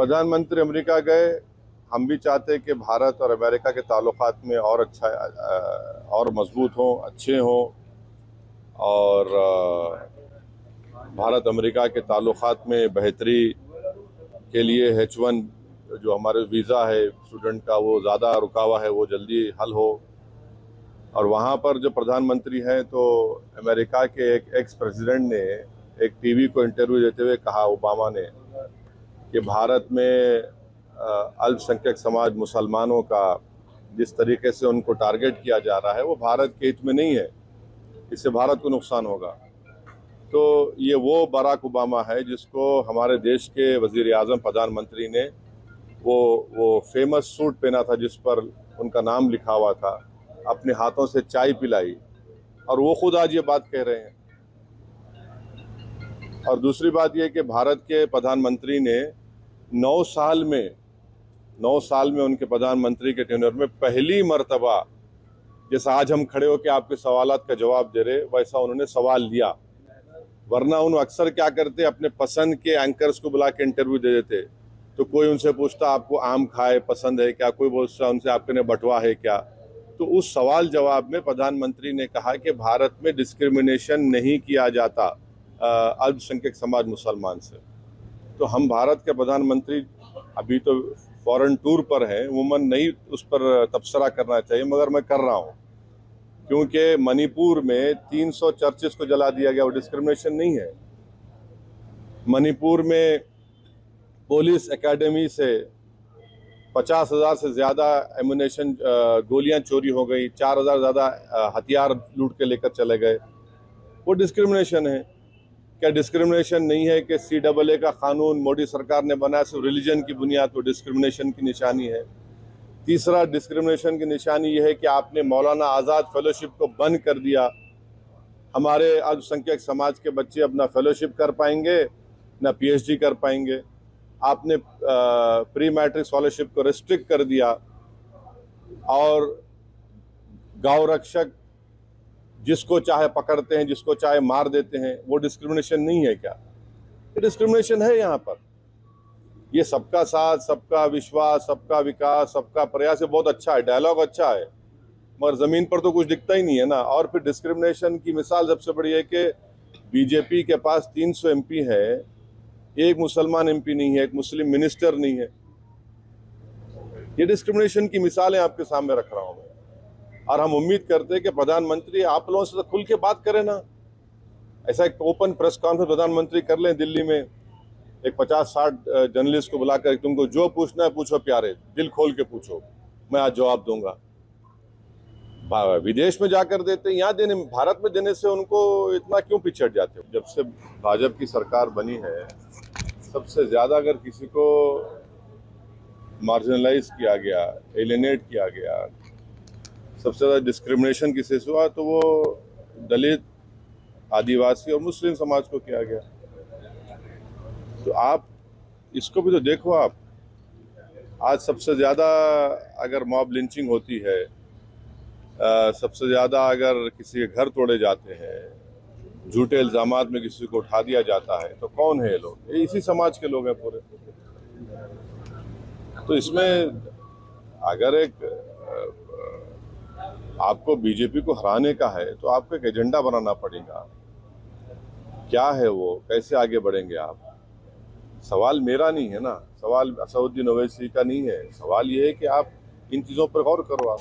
प्रधानमंत्री अमेरिका गए। हम भी चाहते हैं कि भारत और अमेरिका के ताल्लुकात में और और मजबूत हों, अच्छे हों और भारत अमेरिका के ताल्लुकात में बेहतरी के लिए H1 जो हमारे वीज़ा है स्टूडेंट का वो ज़्यादा रुका हुआ है, वो जल्दी हल हो। और वहाँ पर जो प्रधानमंत्री हैं तो अमेरिका के एक एक्स प्रेसिडेंट ने एक टीवी को इंटरव्यू देते हुए कहा, ओबामा ने, कि भारत में अल्पसंख्यक समाज मुसलमानों का जिस तरीके से उनको टारगेट किया जा रहा है वो भारत के हित में नहीं है, इससे भारत को नुकसान होगा। तो ये वो बराक ओबामा है जिसको हमारे देश के वजीर आज़म प्रधानमंत्री ने वो फेमस सूट पहना था जिस पर उनका नाम लिखा हुआ था, अपने हाथों से चाय पिलाई, और वो खुद आज ये बात कह रहे हैं। और दूसरी बात ये कि भारत के प्रधानमंत्री ने 9 साल में उनके प्रधानमंत्री के टेन्योर में पहली मर्तबा, जैसा आज हम खड़े होकर आपके सवालात का जवाब दे रहे, वैसा उन्होंने सवाल लिया। वरना उन अक्सर क्या करते, अपने पसंद के एंकर्स को बुला के इंटरव्यू दे देते। तो कोई उनसे पूछता आपको आम खाए पसंद है क्या, कोई पूछता उनसे आपके ने बटवा है क्या। तो उस सवाल जवाब में प्रधानमंत्री ने कहा कि भारत में डिस्क्रिमिनेशन नहीं किया जाता अल्पसंख्यक समाज मुसलमान से। तो हम भारत के प्रधानमंत्री अभी तो फॉरेन टूर पर हैं, उमूमन नहीं उस पर तबसरा करना चाहिए, मगर मैं कर रहा हूँ क्योंकि मणिपुर में 300 चर्चेस को जला दिया गया, वो डिस्क्रिमिनेशन नहीं है। मणिपुर में पुलिस एकेडमी से 50,000 से ज़्यादा एमुनेशन गोलियां चोरी हो गई, 4,000 ज़्यादा हथियार लूट के लेकर चले गए, वो डिस्क्रिमिनेशन है। क्या डिस्क्रिमिनेशन नहीं है कि CAA का कानून मोदी सरकार ने बनाया सिर्फ रिलीजन की बुनियाद पर, डिस्क्रिमिनेशन की निशानी है। तीसरा डिस्क्रिमिनेशन की निशानी यह है कि आपने मौलाना आज़ाद फेलोशिप को बंद कर दिया। हमारे अल्पसंख्यक समाज के बच्चे अपना फेलोशिप कर पाएंगे ना PhD कर पाएंगे। आपने प्री मैट्रिक स्कॉलरशिप को रिस्ट्रिक्ट कर दिया। और गौ रक्षक जिसको चाहे पकड़ते हैं, जिसको चाहे मार देते हैं, वो डिस्क्रिमिनेशन नहीं है क्या? ये डिस्क्रिमिनेशन है यहाँ पर। ये सबका साथ, सबका विश्वास, सबका विकास, सबका प्रयास, ये बहुत अच्छा है, डायलॉग अच्छा है, मगर ज़मीन पर तो कुछ दिखता ही नहीं है ना। और फिर डिस्क्रिमिनेशन की मिसाल सबसे बड़ी है कि बीजेपी के पास 300 MP है, एक मुसलमान MP नहीं है, एक मुस्लिम मिनिस्टर नहीं है। ये डिस्क्रिमिनेशन की मिसालें आपके सामने रख रहा हूं मैं। और हम उम्मीद करते हैं कि प्रधानमंत्री आप लोगों से तो खुल के बात करें ना। ऐसा एक ओपन प्रेस कॉन्फ्रेंस प्रधानमंत्री कर लें दिल्ली में, एक 50-60 जर्नलिस्ट को बुलाकर, तुमको जो पूछना है पूछो प्यारे, दिल खोल के पूछो, मैं आज जवाब दूंगा। विदेश में जाकर देते, यहाँ देने, भारत में देने से उनको इतना क्यों पिछड़ जाते हो? जब से भाजपा की सरकार बनी है, सबसे ज्यादा अगर किसी को मार्जिनलाइज किया गया, एलिनेट किया गया, सबसे ज्यादा डिस्क्रिमिनेशन किसी से हुआ तो वो दलित, आदिवासी और मुस्लिम समाज को किया गया। तो आप इसको भी तो देखो। आप आज सबसे ज्यादा अगर मॉब लिंचिंग होती है, सबसे ज्यादा अगर किसी के घर तोड़े जाते हैं, झूठे इल्जामात में किसी को उठा दिया जाता है, तो कौन है ये लोग? ये इसी समाज के लोग हैं पूरे। तो इसमें अगर एक आपको बीजेपी को हराने का है तो आपको एक एजेंडा बनाना पड़ेगा। क्या है वो, कैसे आगे बढ़ेंगे आप? सवाल मेरा नहीं है ना, सवाल असदुद्दीन ओवैसी का नहीं है। सवाल ये है कि आप इन चीज़ों पर गौर करो। आप